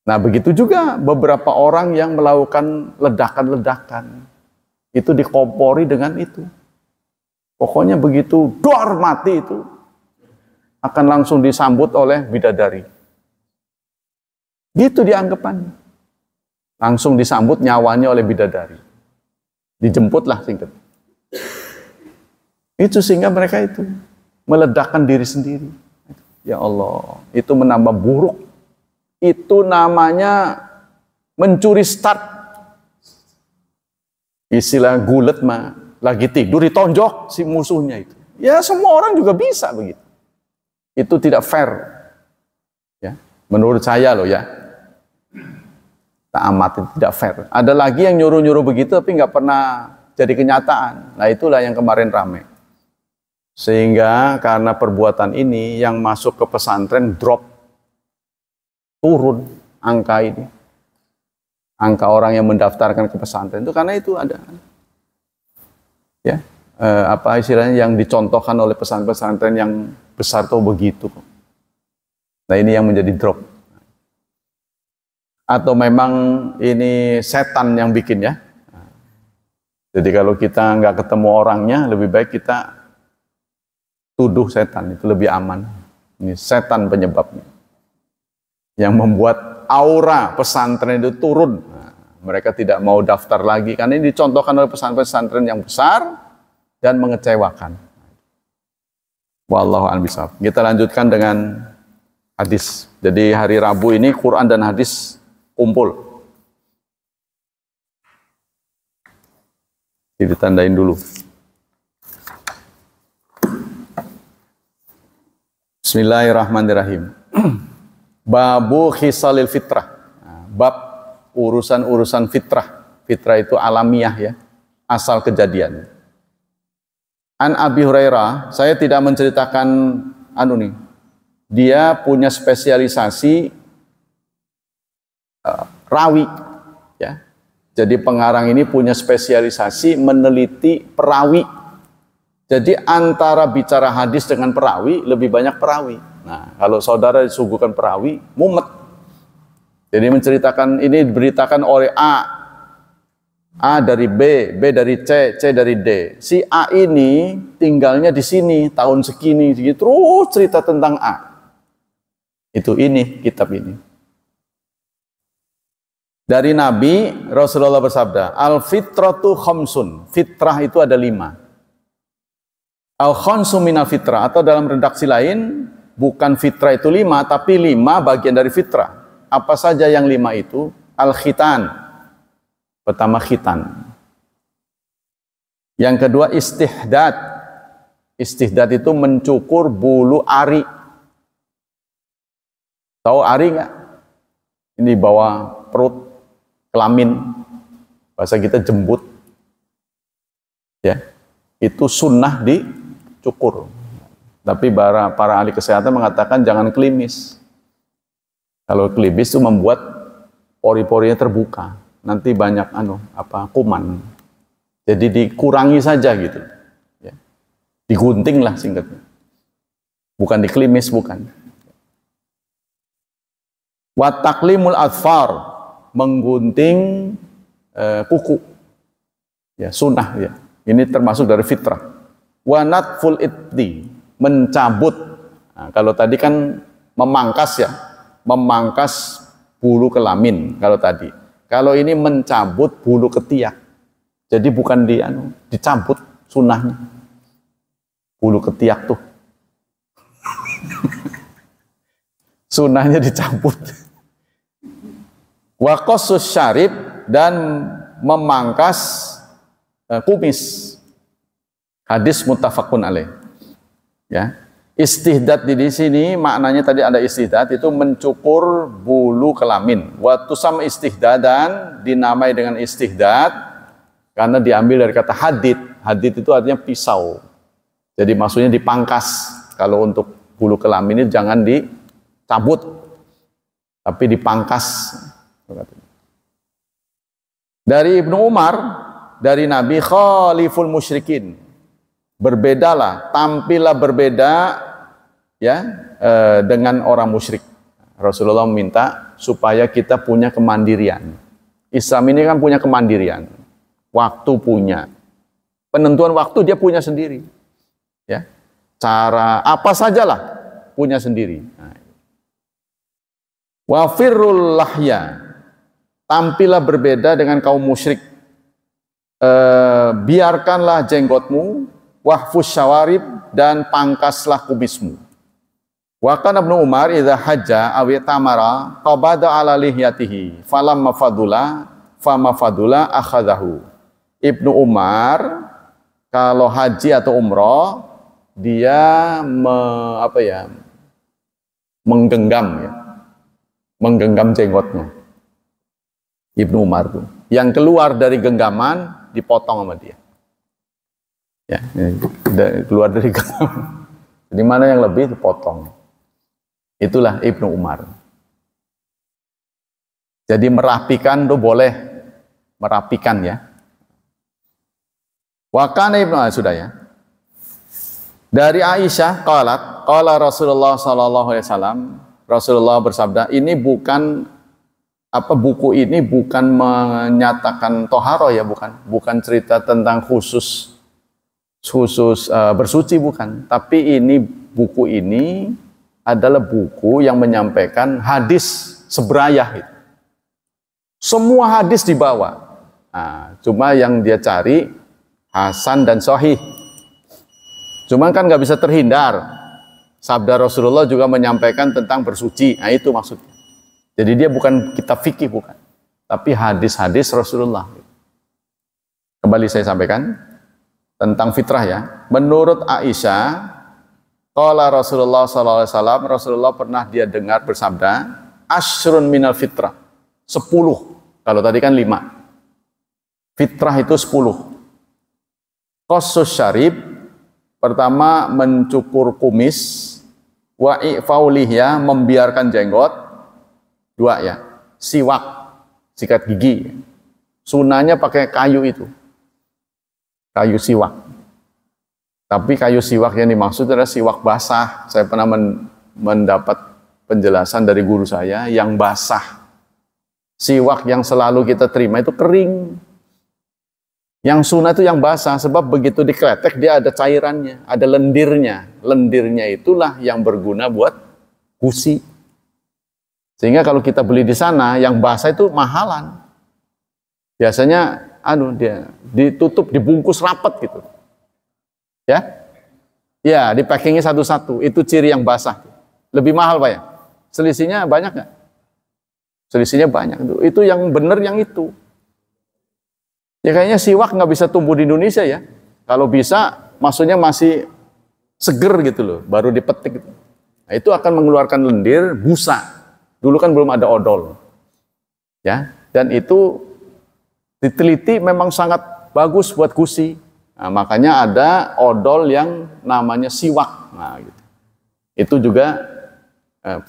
Nah, begitu juga beberapa orang yang melakukan ledakan-ledakan. Itu dikompori dengan itu. Pokoknya begitu dor mati itu akan langsung disambut oleh bidadari. Gitu dianggapannya. Langsung disambut nyawanya oleh bidadari. Dijemputlah singkat. Itu sehingga mereka itu meledakkan diri sendiri. Ya Allah, itu menambah buruk. Itu namanya mencuri start. Istilah gulet mah. Lagi tidur ditonjok si musuhnya itu. Ya semua orang juga bisa begitu. Itu tidak fair. Ya, menurut saya loh ya. Tak amat tidak fair. Ada lagi yang nyuruh-nyuruh begitu tapi nggak pernah jadi kenyataan. Nah itulah yang kemarin rame. Sehingga karena perbuatan ini yang masuk ke pesantren drop. Turun angka ini. Angka orang yang mendaftarkan ke pesantren itu karena itu ada. Ya, apa istilahnya yang dicontohkan oleh pesantren-pesantren yang besar tuh begitu. Nah ini yang menjadi drop. Atau memang ini setan yang bikin ya. Jadi kalau kita nggak ketemu orangnya, lebih baik kita tuduh setan, itu lebih aman. Ini setan penyebabnya. Yang membuat aura pesantren itu turun. Nah, mereka tidak mau daftar lagi, karena ini dicontohkan oleh pesantren-pesantren yang besar dan mengecewakan. Wallahu a'lam bishawab. Kita lanjutkan dengan hadis. Jadi hari Rabu ini Quran dan hadis kumpul. Ditandain dulu. Bismillahirrahmanirrahim. Babu khisalil fitrah. Bab urusan-urusan fitrah. Fitrah itu alamiah ya, asal kejadian. An Abi Hurairah, saya tidak menceritakan dia punya spesialisasi rawi ya. Jadi pengarang ini punya spesialisasi meneliti perawi. Jadi antara bicara hadis dengan perawi, lebih banyak perawi. Nah, kalau saudara disuguhkan perawi, mumet. Jadi menceritakan, ini diberitakan oleh A dari B, B dari C, C dari D. Si A ini tinggalnya di sini, tahun segini, terus cerita tentang A. Itu ini, kitab ini. Dari Nabi, Rasulullah bersabda, Al-fitratu khamsun. Fitrah itu ada 5. Al-khamsu minal fitrah, atau dalam redaksi lain, bukan fitrah itu 5, tapi 5 bagian dari fitrah. Apa saja yang 5 itu? Al-khitan. Pertama khitan. Yang kedua istihdad. Istihdad itu mencukur bulu ari. Tahu ari nggak? Ini di bawah perut, kelamin. Bahasa kita jembut. Ya, itu sunnah dicukur. Tapi para ahli kesehatan mengatakan jangan klimis. Kalau klimis itu membuat pori-porinya terbuka. Nanti banyak kuman. Jadi dikurangi saja gitu. Ya. Digunting lah singkatnya. Bukan diklimis, bukan. Wa taqlimul adfar, menggunting kuku. Ya, sunnah ya. Ini termasuk dari fitrah. Wa natful ibdi, mencabut. Nah, kalau tadi kan memangkas ya. Memangkas bulu kelamin kalau tadi. Kalau ini mencabut bulu ketiak. Jadi bukan dicabut sunnahnya. Bulu ketiak tuh. Sunnahnya dicabut. Wa qassus syarib, dan memangkas kumis. Hadis muttafaqun alaih. Ya. Istihdad di sini maknanya tadi ada istihdad itu mencukur bulu kelamin. Waktu sama istihdadan dinamai dengan istihdad karena diambil dari kata hadid. Hadid itu artinya pisau. Jadi maksudnya dipangkas. Kalau untuk bulu kelamin ini jangan dicabut, tapi dipangkas. Dari Ibnu Umar, dari Nabi, khaliful musyrikin. Berbedalah, tampillah berbeda ya dengan orang musyrik. Rasulullah meminta supaya kita punya kemandirian. Islam ini kan punya kemandirian. Waktu punya. Penentuan waktu dia punya sendiri. Ya. Cara apa sajalah punya sendiri. Wa firrul lahya. Tampillah berbeda dengan kaum musyrik. Biarkanlah jenggotmu, wahfus syawarib, dan pangkaslah kumismu. Wa kana Ibnu Umar idza hajja aw tamara qabada ala lihyatihi falamma fadula akhadahu. Ibnu Umar kalau haji atau umroh dia menggenggam ya. Menggenggam jenggotnya. Ibnu Umar tuh. Yang keluar dari genggaman dipotong sama dia. Ya, keluar dari genggaman. Jadi mana yang lebih dipotong. Itulah Ibnu Umar. Jadi merapikan tuh boleh merapikan ya. Wa kana Ibnu sudah ya. Dari Aisyah qala Rasulullah sallallahu alaihi wasallam, Rasulullah bersabda, ini bukan buku ini bukan menyatakan toharo ya, bukan cerita tentang khusus khusus bersuci bukan, tapi ini buku ini adalah buku yang menyampaikan hadis sebrayah itu. Semua hadis dibawa. Nah, cuma yang dia cari hasan dan sahih. Cuman kan nggak bisa terhindar. Sabda Rasulullah juga menyampaikan tentang bersuci. Nah itu maksudnya. Jadi dia bukan kitab fikih bukan, tapi hadis-hadis Rasulullah. Kembali saya sampaikan tentang fitrah ya. Menurut Aisyah, qala Rasulullah SAW, Rasulullah pernah dia dengar bersabda, asyrun minal fitrah, 10. Kalau tadi kan 5. Fitrah itu 10. Qassus syarib, pertama mencukur kumis, wa i'faulihya, membiarkan jenggot. 2 ya, siwak, sikat gigi. Sunahnya pakai kayu itu. Kayu siwak. Tapi kayu siwak yang dimaksud adalah siwak basah. Saya pernah mendapat penjelasan dari guru saya yang basah. Siwak yang selalu kita terima itu kering. Yang sunnah itu yang basah, sebab begitu dikletek dia ada cairannya, ada lendirnya. Lendirnya itulah yang berguna buat gusi. Sehingga kalau kita beli di sana, yang basah itu mahalan. Biasanya dia ditutup, dibungkus rapat gitu. Ya, di packingnya satu-satu. Itu ciri yang basah. Lebih mahal Pak ya? Selisihnya banyak nggak? Selisihnya banyak. Itu yang benar yang itu. Ya kayaknya siwak nggak bisa tumbuh di Indonesia ya. Kalau bisa, maksudnya masih seger gitu loh, baru dipetik gitu. Nah, itu akan mengeluarkan lendir, busa. Dulu kan belum ada odol. Ya, dan itu diteliti memang sangat bagus buat gusi. Nah, makanya ada odol yang namanya siwak. Nah, gitu. Itu juga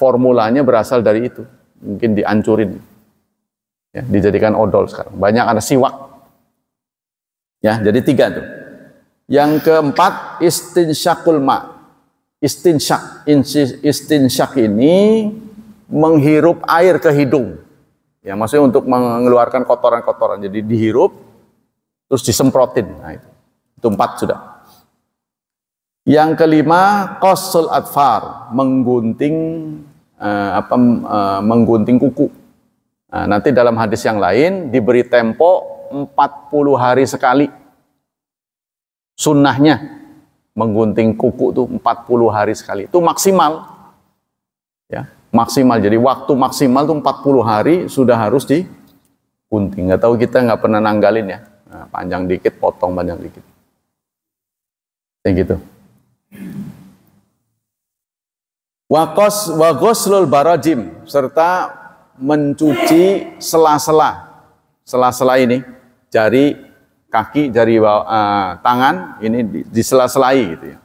formulanya berasal dari itu. Mungkin dihancurin. Ya, dijadikan odol sekarang. Banyak ada siwak. Ya, jadi 3 tuh. Yang keempat, istinsyakul ma. Istinsyak ini menghirup air ke hidung. Ya, maksudnya untuk mengeluarkan kotoran-kotoran. Jadi dihirup, terus disemprotin. Nah, itu 4 sudah. Yang kelima, qassul adfar, menggunting kuku. Nah, nanti dalam hadis yang lain diberi tempo 40 hari sekali. Sunnahnya menggunting kuku itu 40 hari sekali. Itu maksimal. Ya, maksimal. Jadi waktu maksimal itu 40 hari sudah harus digunting. Nggak tahu, kita nggak pernah nanggalin ya. Nah, panjang dikit, potong panjang dikit. Kayak gitu. Wa ghuslul barajim, serta mencuci sela-sela ini, jari kaki, jari tangan, ini di sela-selai gitu ya.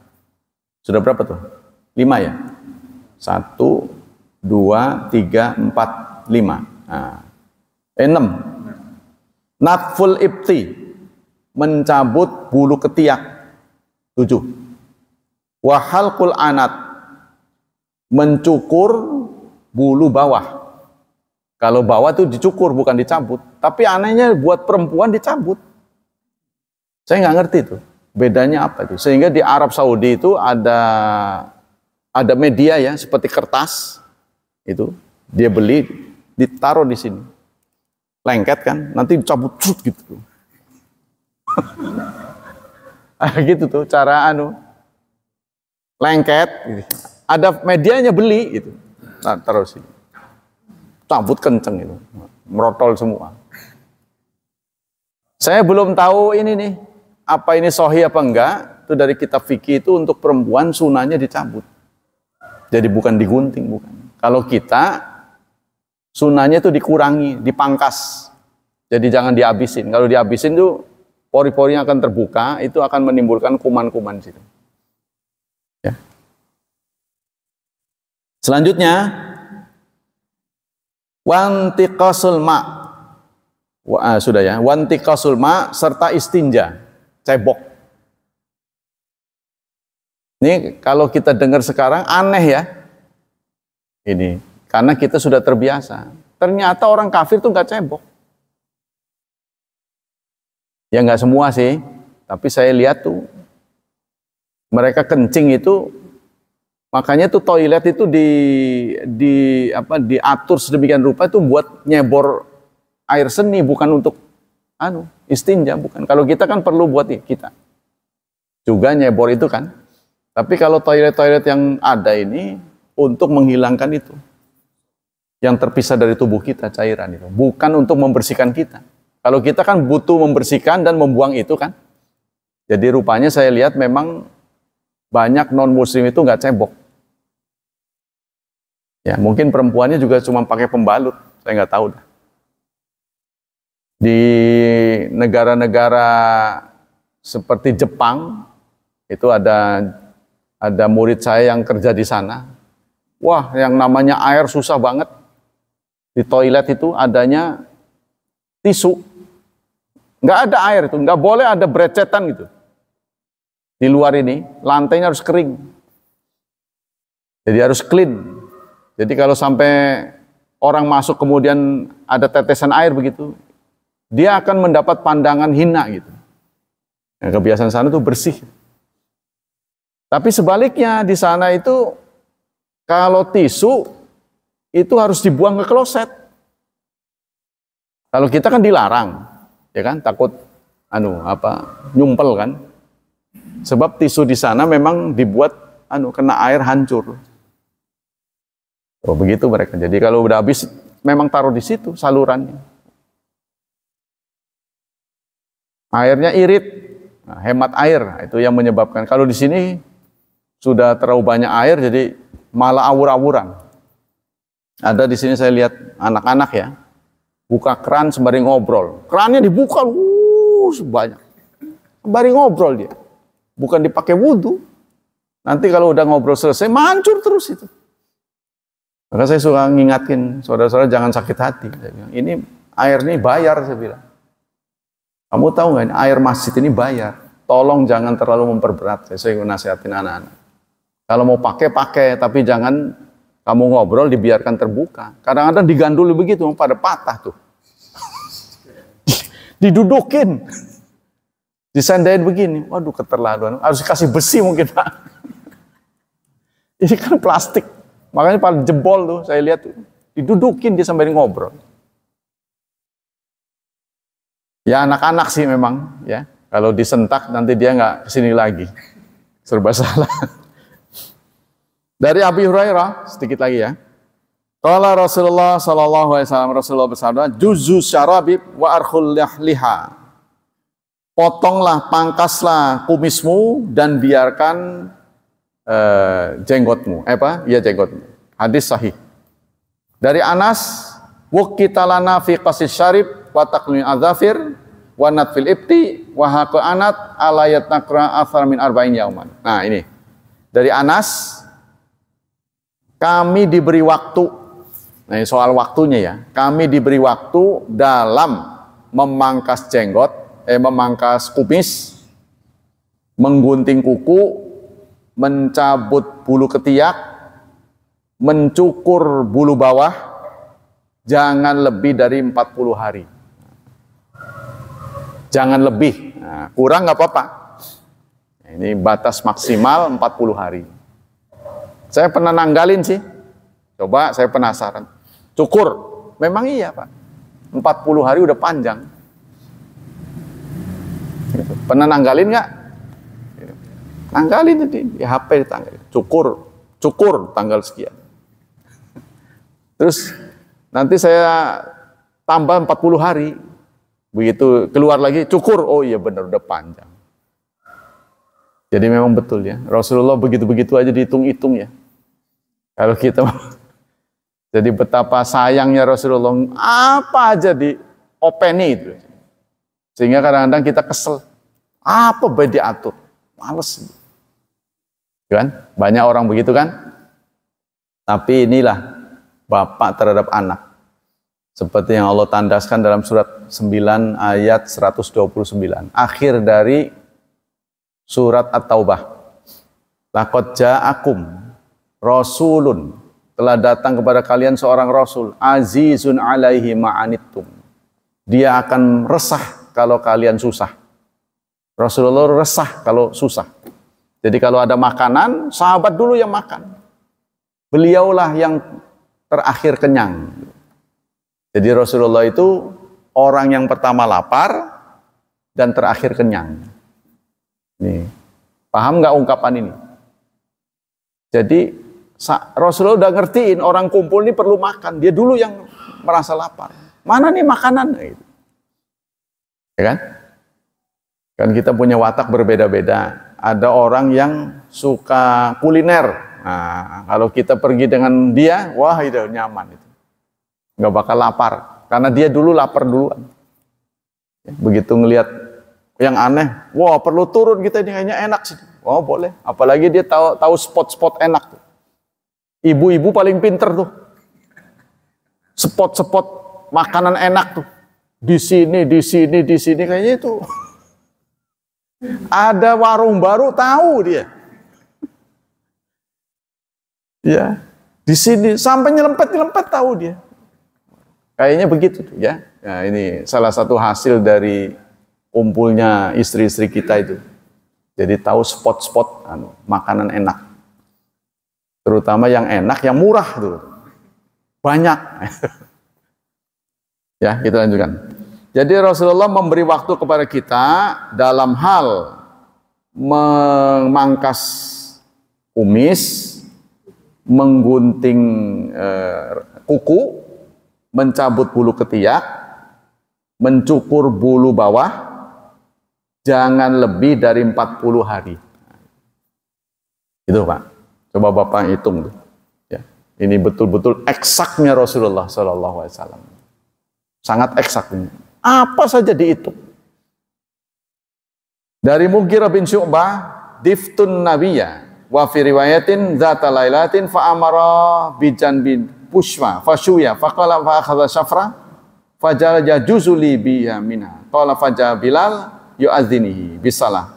Sudah berapa tuh? 5 ya? 1, 2, 3, 4, 5. Nah, 6. Natful ibti, mencabut bulu ketiak. 7. Wahalqul anat, mencukur bulu bawah. Kalau bawah itu dicukur, bukan dicabut. Tapi anehnya buat perempuan dicabut. Saya nggak ngerti itu. Bedanya apa itu? Sehingga di Arab Saudi itu ada media ya, seperti kertas. Itu dia beli, ditaruh di sini. Lengket kan, nanti dicabut gitu. Gitu tuh cara lengket. Gitu. Ada medianya, beli gitu. Nah, terus sini. Cabut kenceng itu, merotol semua. Saya belum tahu ini nih, apa ini sahih apa enggak. Itu dari kitab fikih itu untuk perempuan sunahnya dicabut. Jadi bukan digunting, bukan. Kalau kita sunahnya itu dikurangi, dipangkas. Jadi jangan dihabisin. Kalau dihabisin tuh pori-porinya akan terbuka, itu akan menimbulkan kuman-kuman situ. Ya. Selanjutnya, wantiqasul ma. Sudah ya, wantiqasul ma serta istinja, cebok. Ini kalau kita dengar sekarang aneh ya. Ini karena kita sudah terbiasa. Ternyata orang kafir tuh nggak cebok. Ya nggak semua sih, tapi saya lihat tuh Mereka kencing itu, makanya tuh toilet itu diatur sedemikian rupa itu buat nyebor air seni, bukan untuk istinja, bukan. Kalau kita kan perlu buat kita juga nyebor itu kan. Tapi kalau toilet-toilet yang ada ini untuk menghilangkan itu yang terpisah dari tubuh kita, cairan itu, bukan untuk membersihkan kita. Kalau kita kan butuh membersihkan dan membuang itu kan. Jadi rupanya saya lihat memang banyak non-muslim itu nggak cebok. Ya, mungkin perempuannya juga cuma pakai pembalut, saya nggak tahu dah. Di negara-negara seperti Jepang, itu ada murid saya yang kerja di sana. Wah, yang namanya air susah banget. Di toilet itu adanya tisu. Nggak ada air itu, nggak boleh ada brecetan gitu. Di luar ini, lantainya harus kering. Jadi harus clean. Jadi kalau sampai orang masuk kemudian ada tetesan air begitu, dia akan mendapat pandangan hina gitu. Nah, kebiasaan sana itu bersih. Tapi sebaliknya di sana itu kalau tisu itu harus dibuang ke kloset. Kalau kita kan dilarang, ya kan, takut nyumpel kan. Sebab tisu di sana memang dibuat kena air hancur. Oh, begitu mereka. Jadi kalau udah habis memang taruh di situ salurannya. Airnya irit, hemat air itu yang menyebabkan. Kalau di sini sudah terlalu banyak air jadi malah awur-awuran. Ada di sini saya lihat anak-anak ya, buka keran sembari ngobrol. Kerannya dibuka, sebanyak. Sembari ngobrol dia. Bukan dipakai wudhu. Nanti kalau udah ngobrol selesai, mancur terus itu. Maka saya suka ngingatkin, saudara-saudara jangan sakit hati. Saya bilang, ini air ini bayar, saya bilang. Kamu tahu nggak, air masjid ini bayar. Tolong jangan terlalu memperberat. Saya nasihatin anak-anak. Kalau mau pakai, tapi jangan kamu ngobrol dibiarkan terbuka. Kadang-kadang diganduli begitu, pada patah tuh. Didudukin. Disandain begini, waduh keterlaluan. Harus kasih besi mungkin Pak. Ini kan plastik, makanya pada jebol tuh saya lihat tuh. Didudukin dia sambil ngobrol. Ya anak-anak sih memang ya. Kalau disentak nanti dia nggak kesini lagi. Serba salah. Dari Abi Hurairah sedikit lagi ya. Qala Rasulullah sallallahu alaihi wasallam, Rasulullah bersabda, "Juzu syarabib wa arkhul liha." Potonglah, pangkaslah kumismu dan biarkan jenggotmu. Jenggotmu. Hadis sahih. Dari Anas, "Wukita lana fi qasis syarib wa taqlil adzafir wa natfil ibti wa haqanat alayat nakra athar min arba'in yauman." Nah, ini. Dari Anas, kami diberi waktu. Nah, ini soal waktunya ya. Kami diberi waktu dalam memangkas jenggot, memangkas kumis, menggunting kuku, mencabut bulu ketiak, mencukur bulu bawah, jangan lebih dari 40 hari. Jangan lebih. Nah, kurang nggak apa-apa. Ini batas maksimal 40 hari. Saya pernah nanggalin sih. Coba saya penasaran. Cukur. Memang iya Pak. 40 hari udah panjang. Pernah nanggalin nggak? Nanggalin di HP ditanggalin. Cukur tanggal sekian. Terus nanti saya tambah 40 hari. Begitu keluar lagi cukur. Oh iya benar udah panjang. Jadi memang betul ya. Rasulullah begitu-begitu aja dihitung-hitung ya. Kalau kita jadi betapa sayangnya Rasulullah apa aja diopeni itu. Sehingga kadang-kadang kita kesel. Apa baik diatur? Males. Kan? Banyak orang begitu kan? Tapi inilah bapak terhadap anak. Seperti yang Allah tandaskan dalam surat 9 ayat 129. Akhir dari surat At-Taubah. Laqad ja'akum rasulun, telah datang kepada kalian seorang rasul, azizun alaihi ma'anittum. Dia akan resah kalau kalian susah. Rasulullah resah kalau susah. Jadi kalau ada makanan, sahabat dulu yang makan. Beliaulah yang terakhir kenyang. Jadi Rasulullah itu orang yang pertama lapar dan terakhir kenyang. Nih, paham nggak ungkapan ini? Jadi Rasulullah udah ngertiin orang kumpul ini perlu makan. Dia dulu yang merasa lapar. Mana nih makanan? Gitu. Ya kan? Kan kita punya watak berbeda-beda. Ada orang yang suka kuliner. Nah, kalau kita pergi dengan dia, wah itu nyaman itu. Nggak bakal lapar. Karena dia dulu lapar duluan. Begitu ngelihat yang aneh, wah perlu turun kita ini kayaknya enak sih. Oh boleh. Apalagi dia tahu spot-spot enak. Ibu-ibu paling pinter tuh. Spot-spot makanan enak tuh. Di sini kayaknya itu. Ada warung baru tahu dia. Ya, di sini sampai nyelempet tahu dia. Kayaknya begitu tuh ya. Nah, ini salah satu hasil dari kumpulnya istri-istri kita itu. Jadi tahu spot-spot makanan enak. Terutama yang enak, yang murah tuh. Banyak. Ya, kita lanjutkan. Jadi Rasulullah memberi waktu kepada kita dalam hal memangkas kumis, menggunting kuku, mencabut bulu ketiak, mencukur bulu bawah, jangan lebih dari 40 hari. Itu Pak. Coba Bapak hitung tuh. Ya. Ini betul-betul eksaknya Rasulullah SAW. Sangat eksak ini. Apa saja dihitung. Dari Mughirah bin Syu'bah, diftun nabiyya, wa fi riwayatin dzata lailatin fa amara bijan bin pushwa fashuya faqala fa akhadha syafra fajala juzuli biha minha qala faja bilal yu'adzinihi bisalah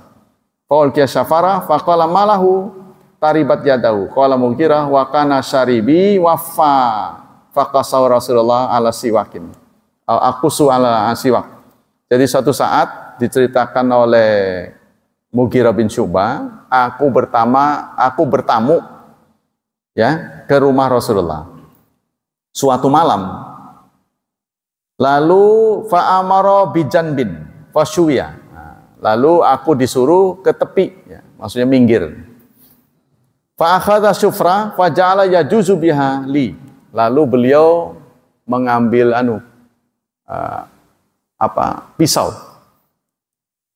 qala kiya syafara faqala malahu taribat yadahu qala Mughirah wa kana syaribi wafa faqasa Rasulullah ala siwakin akusu ala siwak. Jadi suatu saat diceritakan oleh Mughirah bin Syu'bah, aku bertamu ya ke rumah Rasulullah suatu malam. Lalu fa'amara bijanbin fasyuya. Lalu aku disuruh ke tepi, ya, maksudnya minggir. Fa'akhadha syufra faja'ala yajuzu biha li. Lalu beliau mengambil pisau.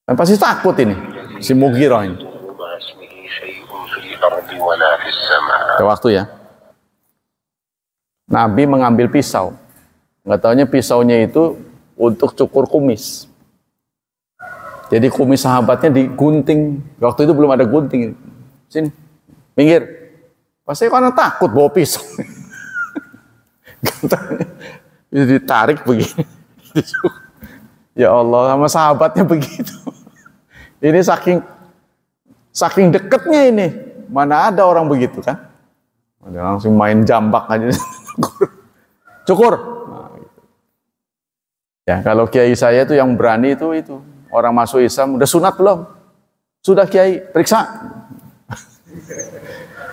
Dan pasti takut ini si Mughirah ini. Ada waktu ya. Nabi mengambil pisau. Nggak taunya pisaunya itu untuk cukur kumis. Jadi kumis sahabatnya digunting. Waktu itu belum ada gunting. Sini, minggir. Pasti karena takut bawa pisau. Ditarik begini. Ya Allah, sama sahabatnya begitu. Ini saking deketnya ini. Mana ada orang begitu kan? Ada langsung main jambak aja. Cukur. Nah, gitu. Ya, kalau kiai saya itu yang berani itu orang masuk Islam udah sunat belum? Sudah kiai, periksa.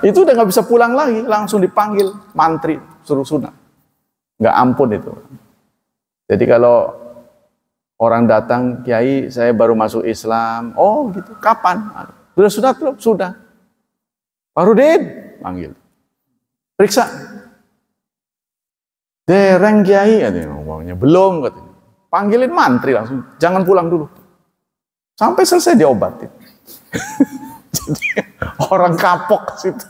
Itu udah nggak bisa pulang lagi, langsung dipanggil mantri suruh sunat. Nggak ampun itu. Jadi kalau orang datang, kiai saya baru masuk Islam, oh gitu, kapan? Sudah sunat belum? Sudah. Farudin, panggil. Periksa. Dereng kiai, katanya ngomongnya. Belum, katanya. Panggilin mantri langsung, jangan pulang dulu. Sampai selesai diobatin. Jadi orang kapok ke situ.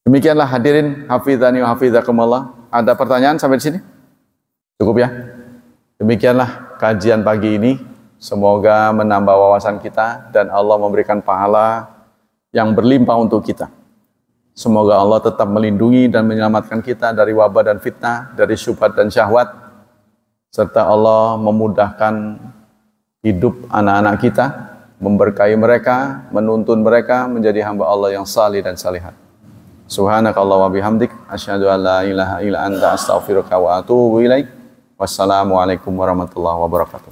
Demikianlah hadirin hafizani wa hafizakumullah. Ada pertanyaan sampai di sini? Cukup ya? Demikianlah kajian pagi ini. Semoga menambah wawasan kita dan Allah memberikan pahala yang berlimpah untuk kita. Semoga Allah tetap melindungi dan menyelamatkan kita dari wabah dan fitnah, dari syubhat dan syahwat, serta Allah memudahkan hidup anak-anak kita, memberkahi mereka, menuntun mereka menjadi hamba Allah yang salih dan salihat. Subhanakallah wa bihamdik, asyhadu an la ilaha illa anta astaghfiruka wa atubu ilaik. Wassalamualaikum warahmatullahi wabarakatuh.